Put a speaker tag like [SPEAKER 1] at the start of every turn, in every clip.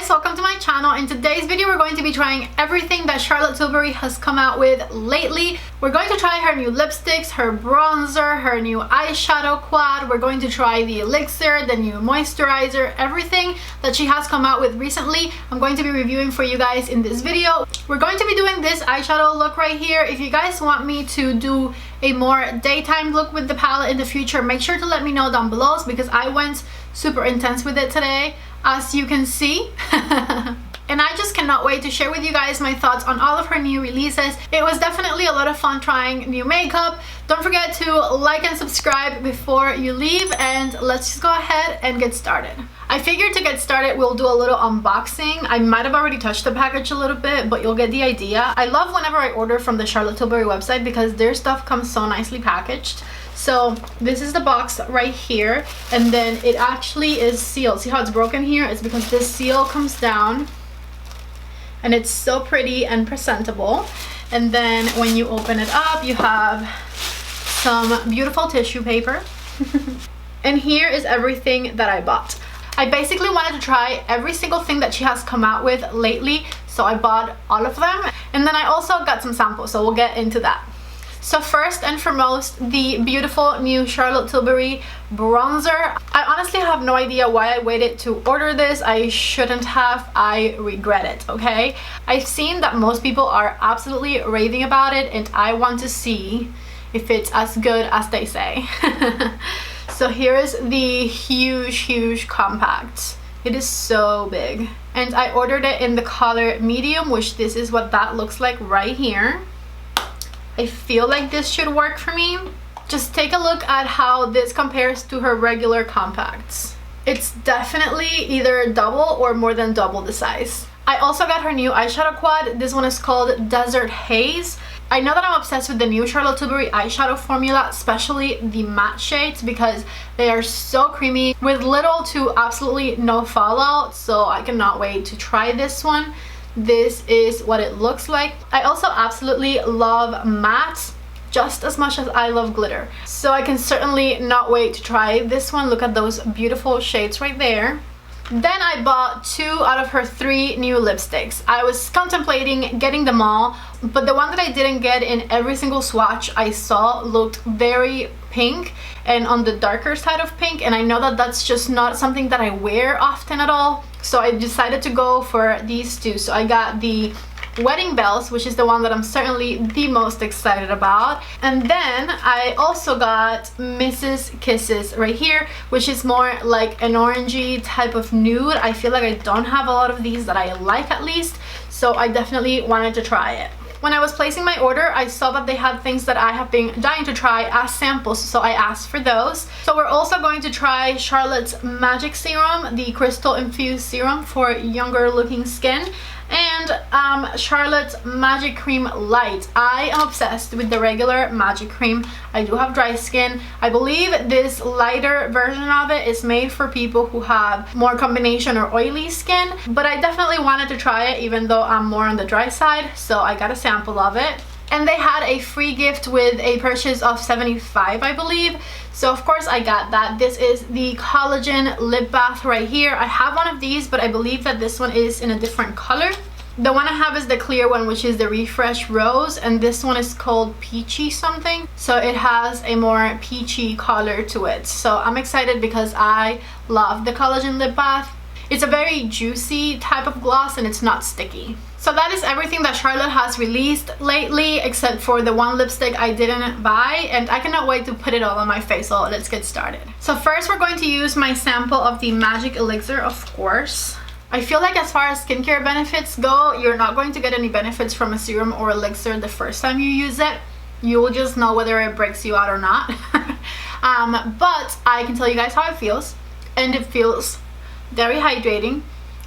[SPEAKER 1] guys, welcome to my channel. In today's video we're going to be trying everything that Charlotte Tilbury has come out with lately. We're going to try her new lipsticks, her bronzer, her new eyeshadow quad. We're going to try the elixir, the new moisturizer, everything that she has come out with recently. I'm going to be reviewing for you guys in this video. We're going to be doing this eyeshadow look right here. If you guys want me to do a more daytime look with the palette in the future, make sure to let me know down below because I went super intense with it today, as you can see. And I just cannot wait to share with you guys my thoughts on all of her new releases. It was definitely a lot of fun trying new makeup. Don't forget to like and subscribe before you leave, and let's just go ahead and get started. I figured to get started we'll do a little unboxing. I might have already touched the package a little bit, but you'll get the idea. I love whenever I order from the Charlotte Tilbury website because their stuff comes so nicely packaged. So this is the box right here, and then it actually is sealed. See how it's broken here? It's because this seal comes down and it's so pretty and presentable. And then when you open it up, you have some beautiful tissue paper. And here is everything that I bought. I basically wanted to try every single thing that she has come out with lately, so I bought all of them. And then I also got some samples, so we'll get into that. So first and foremost, the beautiful new Charlotte Tilbury bronzer. I honestly have no idea why I waited to order this. I shouldn't have. I regret it, okay? I've seen that most people are absolutely raving about it, and I want to see if it's as good as they say. So here's the huge compact. It is so big. And I ordered it in the color medium, which this is what that looks like right here. I feel like this should work for me. Just take a look at how this compares to her regular compacts. It's definitely either double or more than double the size. I also got her new eyeshadow quad. This one is called Desert Haze. I know that I'm obsessed with the new Charlotte Tilbury eyeshadow formula, especially the matte shades, because they are so creamy with little to absolutely no fallout. So I cannot wait to try this one. This is what it looks like. I also absolutely love matte just as much as I love glitter, so I can certainly not wait to try this one. Look at those beautiful shades right there. Then I bought 2 out of her 3 new lipsticks. I was contemplating getting them all, but the one that I didn't get in every single swatch I saw looked very pink and on the darker side of pink, and I know that that's just not something that I wear often at all. So I decided to go for these 2. So I got the Wedding Bells, which is the one that I'm certainly the most excited about, and then I also got Mrs. Kisses right here, which is more like an orangey type of nude. I feel like I don't have a lot of these that I like, at least, so I definitely wanted to try it. When I was placing my order, I saw that they had things that I have been dying to try as samples, so I asked for those. So we're also going to try Charlotte's Magic Serum, the crystal infused serum for younger looking skin, and Charlotte's Magic Cream Light. I am obsessed with the regular Magic Cream. I do have dry skin. I believe this lighter version of it is made for people who have more combination or oily skin, but I definitely wanted to try it even though I'm more on the dry side, so I got a sample of it. And they had a free gift with a purchase of $75, I believe. So of course I got that. This is the Collagen Lip Bath right here. I have one of these, but I believe that this one is in a different color. The one I have is the clear one, which is the Refresh Rose, and this one is called Peachy something. So it has a more peachy color to it. So I'm excited because I love the Collagen Lip Bath. It's a very juicy type of gloss and it's not sticky. So that is everything that Charlotte has released lately, except for the one lipstick I didn't buy, and I cannot wait to put it all on my face, so let's get started. So first we're going to use my sample of the Magic Elixir, of course. I feel like as far as skincare benefits go, you're not going to get any benefits from a serum or elixir the first time you use it. You will just know whether it breaks you out or not. But I can tell you guys how it feels, and it feels very hydrating.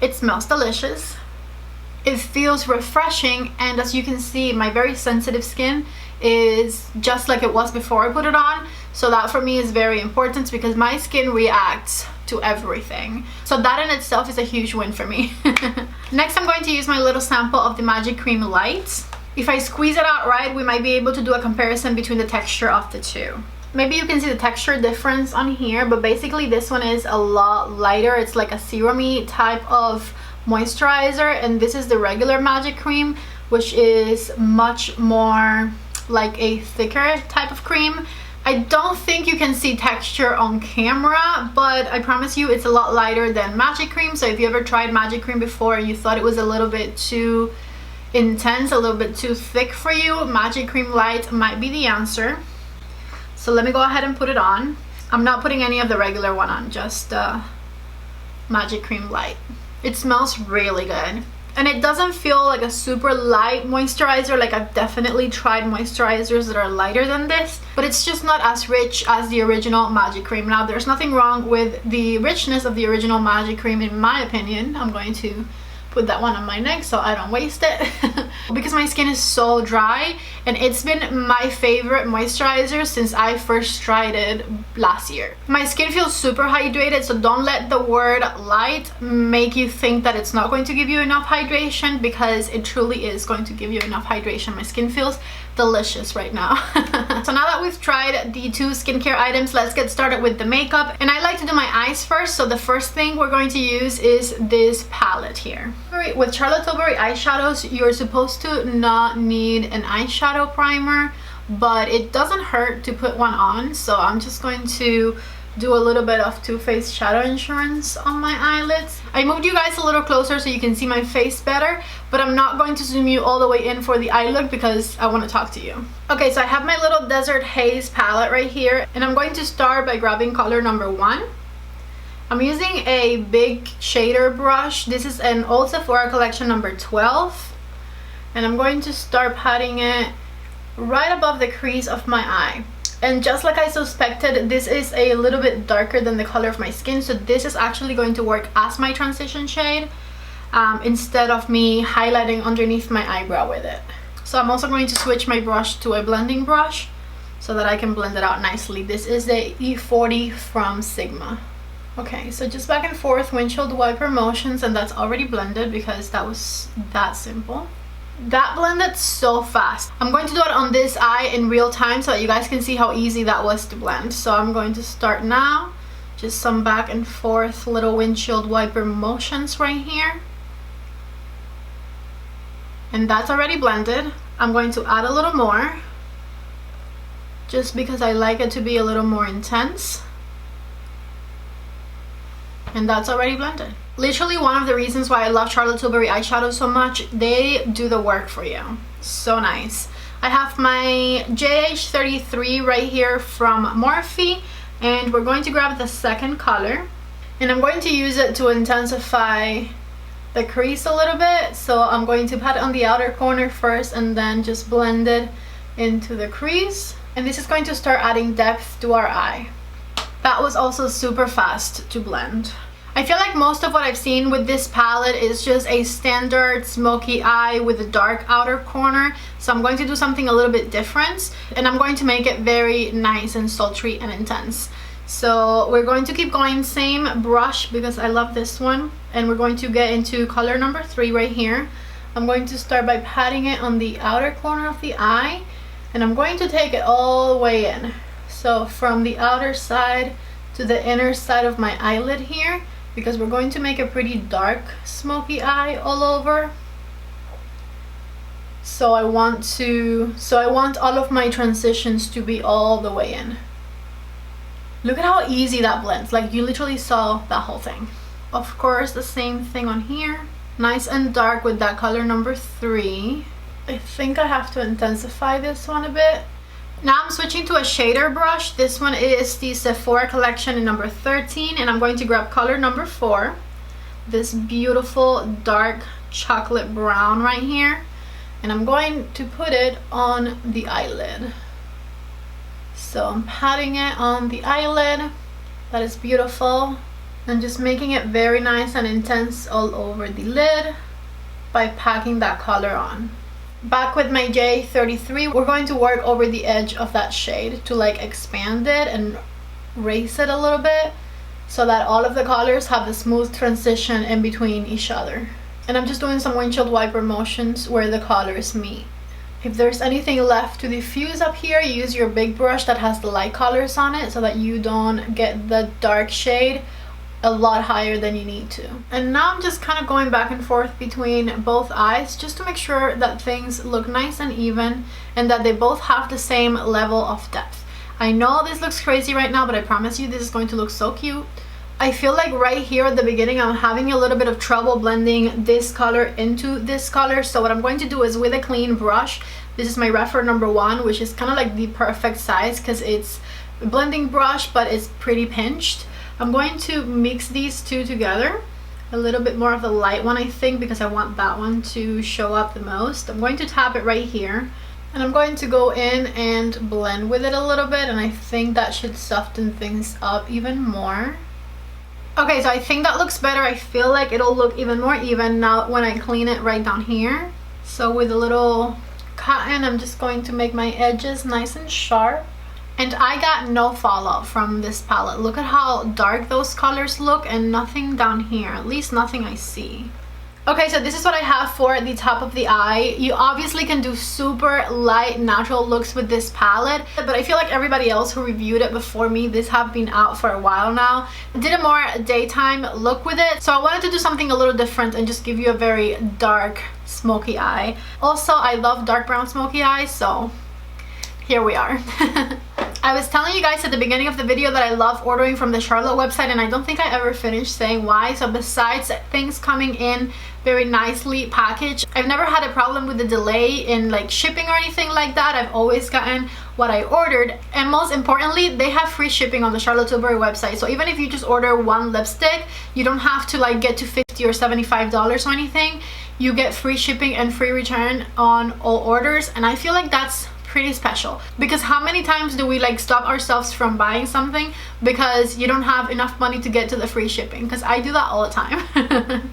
[SPEAKER 1] It smells delicious. It feels refreshing, and as you can see, my very sensitive skin is just like it was before I put it on, so that for me is very important because my skin reacts to everything. So that in itself is a huge win for me. Next I'm going to use my little sample of the Magic Cream Light. If I squeeze it out right, we might be able to do a comparison between the texture of the 2. Maybe you can see the texture difference on here, but basically this one is a lot lighter. It's like a serum-y type of moisturizer, and this is the regular Magic Cream, which is much more like a thicker type of cream. I don't think you can see texture on camera, but I promise you it's a lot lighter than Magic Cream. So if you ever tried Magic Cream before and you thought it was a little bit too intense, a little bit too thick for you, Magic Cream Light might be the answer. So let me go ahead and put it on. I'm not putting any of the regular one on, just Magic Cream Light. It smells really good. And it doesn't feel like a super light moisturizer. Like, I've definitely tried moisturizers that are lighter than this, but it's just not as rich as the original Magic Cream. Now, there's nothing wrong with the richness of the original Magic Cream, in my opinion. I'm going to put that one on my neck so I don't waste it because my skin is so dry, and it's been my favorite moisturizer since I first tried it last year. My skin feels super hydrated, so don't let the word light make you think that it's not going to give you enough hydration, because it truly is going to give you enough hydration. My skin feels delicious right now. So now that we've tried the two skincare items, let's get started with the makeup. And I like to do my eyes first, so the first thing we're going to use is this palette here. With Charlotte Tilbury eyeshadows, you're supposed to not need an eyeshadow primer, but it doesn't hurt to put one on. So I'm just going to do a little bit of Too Faced Shadow Insurance on my eyelids. I moved you guys a little closer so you can see my face better, but I'm not going to zoom you all the way in for the eye look because I want to talk to you. Okay, so I have my little Desert Haze palette right here, and I'm going to start by grabbing color number 1. I'm using a big shader brush. This is an Old Sephora collection number 12, and I'm going to start patting it right above the crease of my eye. And just like I suspected, this is a little bit darker than the color of my skin, so this is actually going to work as my transition shade instead of me highlighting underneath my eyebrow with it. So I'm also going to switch my brush to a blending brush so that I can blend it out nicely. This is the E40 from Sigma. Okay, so just back and forth windshield wiper motions, and that's already blended because that was that simple. That blended so fast. I'm going to do it on this eye in real time so that you guys can see how easy that was to blend. So I'm going to start now. Just some back and forth little windshield wiper motions right here. And that's already blended. I'm going to add a little more, just because I like it to be a little more intense. And that's already blended. Literally one of the reasons why I love Charlotte Tilbury eyeshadow so much. They do the work for you. So nice. I have my JH33 right here from Morphe, and we're going to grab the second color, and I'm going to use it to intensify the crease a little bit. So I'm going to pat it on the outer corner first and then just blend it into the crease, and this is going to start adding depth to our eye. That was also super fast to blend. I feel like most of what I've seen with this palette is just a standard smoky eye with a dark outer corner. So I'm going to do something a little bit different, and I'm going to make it very nice and sultry and intense. So we're going to keep going, same brush because I love this one, and we're going to get into color number 3 right here. I'm going to start by patting it on the outer corner of the eye, and I'm going to take it all the way in. So from the outer side to the inner side of my eyelid here, because we're going to make a pretty dark smoky eye all over. So I want all of my transitions to be all the way in. Look at how easy that blends. Like, you literally saw that whole thing. Of course, the same thing on here. Nice and dark with that color number 3. I think I have to intensify this one a bit. Now I'm switching to a shader brush. This one is the Sephora collection in number 13, and I'm going to grab color number 4. This beautiful dark chocolate brown right here, and I'm going to put it on the eyelid. So I'm patting it on the eyelid. That is beautiful, and just making it very nice and intense all over the lid by packing that color on. Back with my J33, we're going to work over the edge of that shade to like expand it and raise it a little bit so that all of the colors have a smooth transition in between each other. And I'm just doing some windshield wiper motions where the colors meet. If there's anything left to diffuse up here, use your big brush that has the light colors on it so that you don't get the dark shade a lot higher than you need to. And now I'm just kind of going back and forth between both eyes just to make sure that things look nice and even and that they both have the same level of depth. I know this looks crazy right now, but I promise you this is going to look so cute. I feel like right here at the beginning I'm having a little bit of trouble blending this color into this color. So what I'm going to do is with a clean brush, this is my Refer number 1, which is kind of like the perfect size because it's a blending brush but it's pretty pinched. I'm going to mix these two together. A little bit more of the light one, I think, because I want that one to show up the most. I'm going to tap it right here. And I'm going to go in and blend with it a little bit. And I think that should soften things up even more. Okay, so I think that looks better. I feel like it'll look even more even now when I clean it right down here. So with a little cotton, I'm just going to make my edges nice and sharp. And I got no fallout from this palette. Look at how dark those colors look and nothing down here. At least nothing I see. Okay, so this is what I have for the top of the eye. You obviously can do super light natural looks with this palette, but I feel like everybody else who reviewed it before me, this have been out for a while now, did a more daytime look with it. So I wanted to do something a little different and just give you a very dark smoky eye. Also, I love dark brown smoky eyes, so here we are. I was telling you guys at the beginning of the video that I love ordering from the Charlotte website, and I don't think I ever finished saying why. So besides things coming in very nicely packaged, I've never had a problem with the delay in like shipping or anything like that. I've always gotten what I ordered, and most importantly, they have free shipping on the Charlotte Tilbury website. So even if you just order one lipstick, you don't have to like get to $50 or $75 or anything. You get free shipping and free return on all orders, and I feel like that's pretty special, because how many times do we like stop ourselves from buying something because you don't have enough money to get to the free shipping? Because I do that all the time.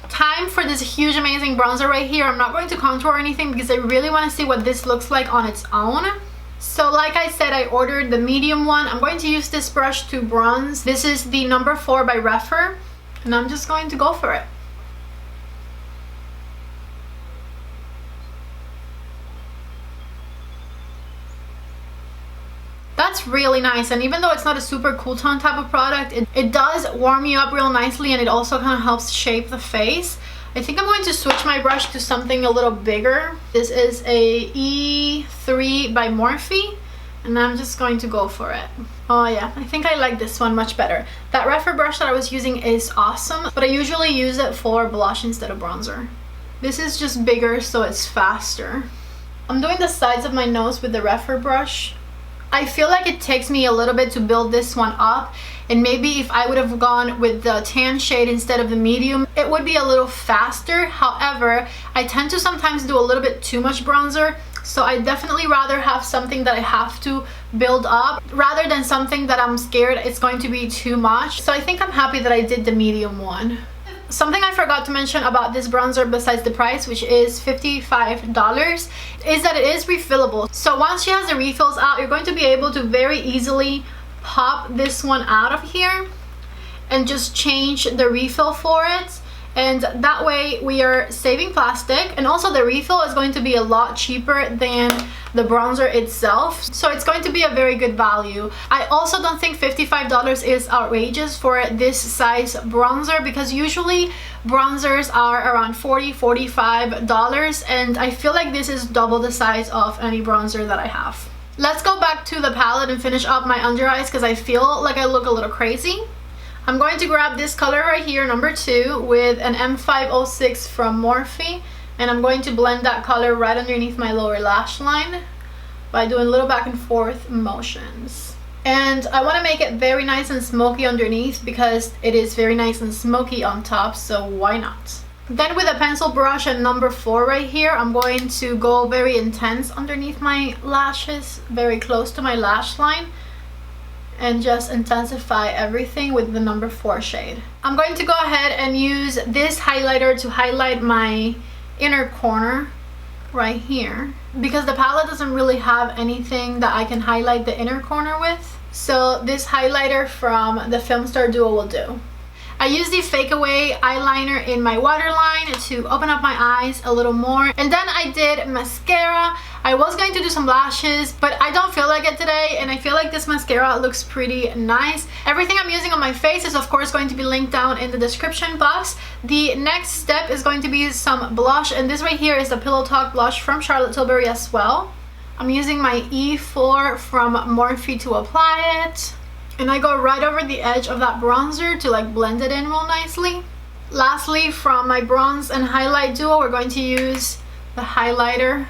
[SPEAKER 1] Time for this huge amazing bronzer right here. I'm not going to contour or anything because I really want to see what this looks like on its own. So like I said, I ordered the medium one. I'm going to use this brush to bronze. This is the number 4 by Refer, and I'm just going to go for it. That's really nice, and even though it's not a super cool tone type of product, it does warm you up real nicely, and it also kind of helps shape the face. I think I'm going to switch my brush to something a little bigger. This is a E3 by Morphe, and I'm just going to go for it. Oh yeah, I think I like this one much better. That Refer brush that I was using is awesome, but I usually use it for blush instead of bronzer. This is just bigger, so it's faster. I'm doing the sides of my nose with the Refer brush. I feel like it takes me a little bit to build this one up, and maybe if I would have gone with the tan shade instead of the medium, it would be a little faster. However, I tend to sometimes do a little bit too much bronzer, so I definitely rather have something that I have to build up rather than something that I'm scared it's going to be too much. So I think I'm happy that I did the medium one. Something I forgot to mention about this bronzer besides the price, which is $55, is that it is refillable. So once she has the refills out, you're going to be able to very easily pop this one out of here and just change the refill for it. And that way we are saving plastic, and also the refill is going to be a lot cheaper than the bronzer itself, so it's going to be a very good value. I also don't think $55 is outrageous for this size bronzer, because usually bronzers are around $40–45, and I feel like this is double the size of any bronzer that I have. Let's go back to the palette and finish up my under eyes because I feel like I look a little crazy. I'm going to grab this color right here, number 2, with an M506 from Morphe, and I'm going to blend that color right underneath my lower lash line by doing little back and forth motions. And I want to make it very nice and smoky underneath because it is very nice and smoky on top, so why not? Then with a pencil brush and number 4 right here, I'm going to go very intense underneath my lashes, very close to my lash line, and just intensify everything with the number 4 shade. I'm going to go ahead and use this highlighter to highlight my inner corner right here, because the palette doesn't really have anything that I can highlight the inner corner with. So this highlighter from the Film Star Duo will do. I used the Fake Away eyeliner in my waterline to open up my eyes a little more. And then I did mascara. I was going to do some lashes, but I don't feel like it today, and I feel like this mascara looks pretty nice. Everything I'm using on my face is of course going to be linked down in the description box. The next step is going to be some blush, and this right here is the Pillow Talk blush from Charlotte Tilbury as well. I'm using my E4 from Morphe to apply it, and I go right over the edge of that bronzer to like blend it in real nicely. Lastly, from my bronze and highlight duo, we're going to use the highlighter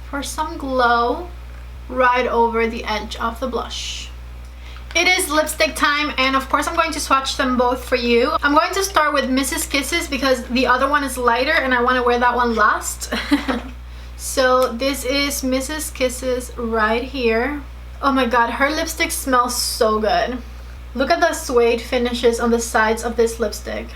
[SPEAKER 1] for some glow right over the edge of the blush. It is lipstick time, and of course I'm going to swatch them both for you. I'm going to start with Mrs. Kisses because the other one is lighter and I want to wear that one last. So this is Mrs. Kisses right here. Oh my god, her lipstick smells so good. Look at the suede finishes on the sides of this lipstick.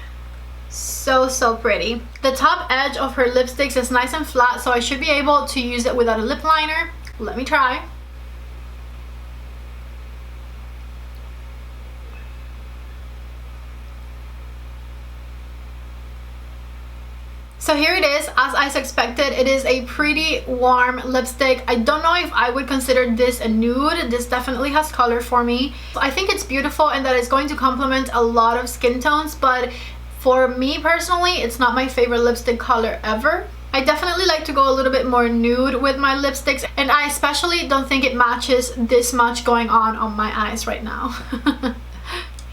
[SPEAKER 1] So pretty. The top edge of her lipsticks is nice and flat, so I should be able to use it without a lip liner. Let me try. So here it is, as I expected. It is a pretty warm lipstick. I don't know if I would consider this a nude. This definitely has color for me. I think it's beautiful and that it's going to complement a lot of skin tones, but for me personally, it's not my favorite lipstick color ever. I definitely like to go a little bit more nude with my lipsticks, and I especially don't think it matches this much going on my eyes right now.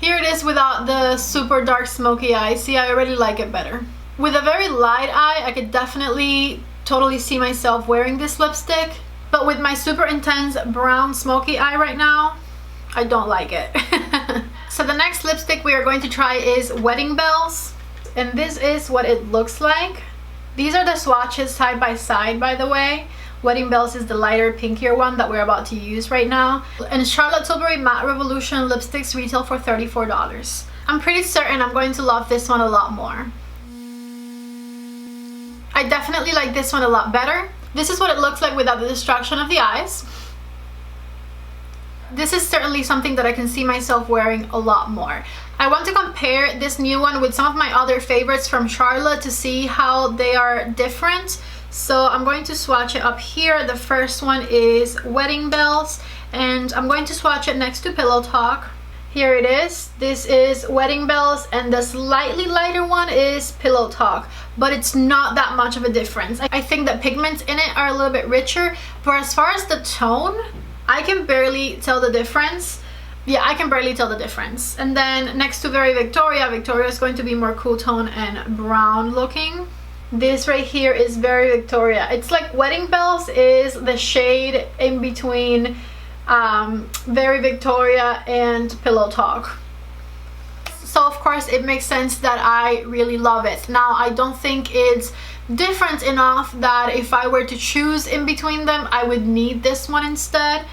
[SPEAKER 1] Here it is without the super dark smoky eye. See, I already like it better. With a very light eye, I could definitely totally see myself wearing this lipstick, but with my super intense brown smoky eye right now, I don't like it. So the next lipstick we are going to try is Wedding Bells, and this is what it looks like. These are the swatches side by side, by the way. Wedding Bells is the lighter, pinkier one that we're about to use right now. And Charlotte Tilbury Matte Revolution lipsticks retail for $34. I'm pretty certain I'm going to love this one a lot more. I definitely like this one a lot better. This is what it looks like without the distraction of the eyes. This is certainly something that I can see myself wearing a lot more. I want to compare this new one with some of my other favorites from Charlotte to see how they are different. So I'm going to swatch it up here. The first one is Wedding Bells, and I'm going to swatch it next to Pillow Talk. Here it is. This is Wedding Bells, and the slightly lighter one is Pillow Talk, but it's not that much of a difference. I think the pigments in it are a little bit richer, but as far as the tone, I can barely tell the difference. Yeah, I can barely tell the difference. And then next to Very Victoria, Victoria is going to be more cool tone and brown looking. This right here is Very Victoria. It's like Wedding Bells is the shade in between Very Victoria and Pillow Talk. So of course it makes sense that I really love it. Now I don't think it's different enough that if I were to choose in between them, I would need this one instead.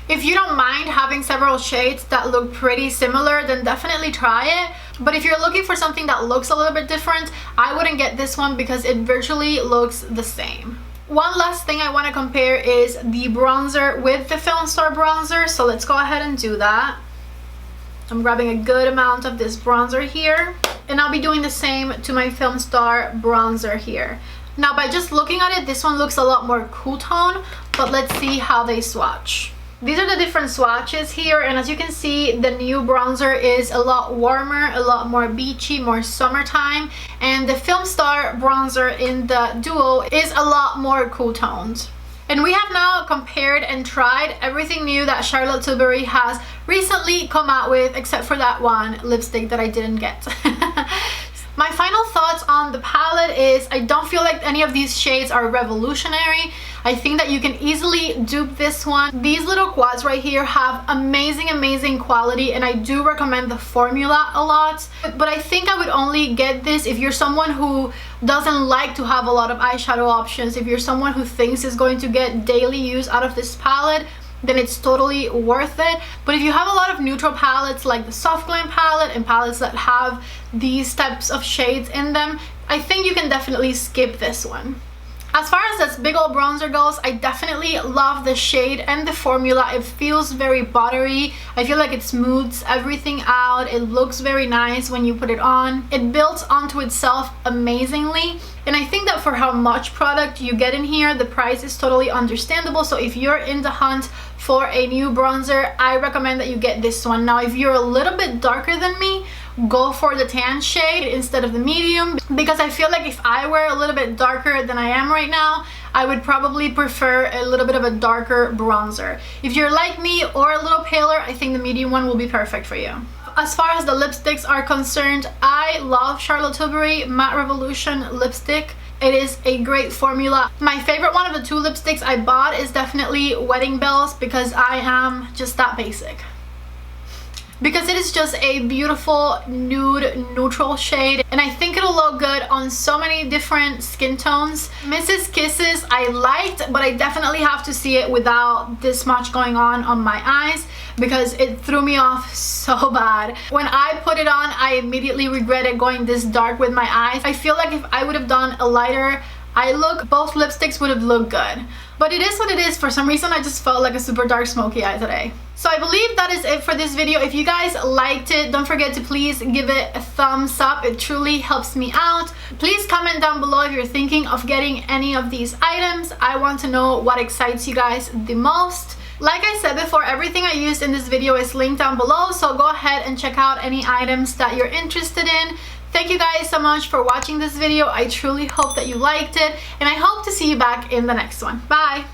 [SPEAKER 1] If you don't mind having several shades that look pretty similar, then definitely try it. But if you're looking for something that looks a little bit different, I wouldn't get this one because it virtually looks the same. One last thing I want to compare is the bronzer with the Film Star bronzer. So let's go ahead and do that. I'm grabbing a good amount of this bronzer here, and I'll be doing the same to my Film Star bronzer here. Now by just looking at it, this one looks a lot more cool tone, but let's see how they swatch. These are the different swatches here, and as you can see, the new bronzer is a lot warmer, a lot more beachy, more summertime, and the Film Star bronzer in the duo is a lot more cool toned. And we have now compared and tried everything new that Charlotte Tilbury has recently come out with, except for that one lipstick that I didn't get. My final thoughts on the palette is I don't feel like any of these shades are revolutionary. I think that you can easily dupe this one. These little quads right here have amazing quality, and I do recommend the formula a lot. But I think I would only get this if you're someone who doesn't like to have a lot of eyeshadow options. If you're someone who thinks is going to get daily use out of this palette, then it's totally worth it. But if you have a lot of neutral palettes like the Soft Glam palette and palettes that have these types of shades in them, I think you can definitely skip this one. As far as this big old bronzer goes, I definitely love the shade and the formula. It feels very buttery. I feel like it smooths everything out. It looks very nice when you put it on. It builds onto itself amazingly. And I think that for how much product you get in here, the price is totally understandable. So if you're in the hunt for a new bronzer, I recommend that you get this one. Now, if you're a little bit darker than me, go for the tan shade instead of the medium, because I feel like if I were a little bit darker than I am right now, I would probably prefer a little bit of a darker bronzer. If you're like me or a little paler, I think the medium one will be perfect for you. As far as the lipsticks are concerned, I love Charlotte Tilbury Matte Revolution lipstick. It is a great formula. My favorite one of the two lipsticks I bought is definitely Wedding Bells, because I am just that basic. Because it is just a beautiful nude neutral shade, and I think it'll look good on so many different skin tones. Mrs. Kisses I liked, but I definitely have to see it without this much going on my eyes, because it threw me off so bad. When I put it on, I immediately regretted going this dark with my eyes. I feel like if I would have done a lighter eye look, both lipsticks would have looked good. But it is what it is. For some reason, I just felt like a super dark smoky eye today. So I believe that is it for this video. If you guys liked it, don't forget to please give it a thumbs up. It truly helps me out. Please comment down below if you're thinking of getting any of these items. I want to know what excites you guys the most. Like I said before, everything I used in this video is linked down below, so go ahead and check out any items that you're interested in. Thank you guys so much for watching this video. I truly hope that you liked it, and I hope to see you back in the next one. Bye!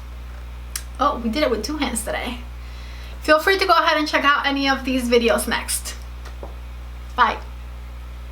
[SPEAKER 1] Oh, we did it with two hands today. Feel free to go ahead and check out any of these videos next. Bye!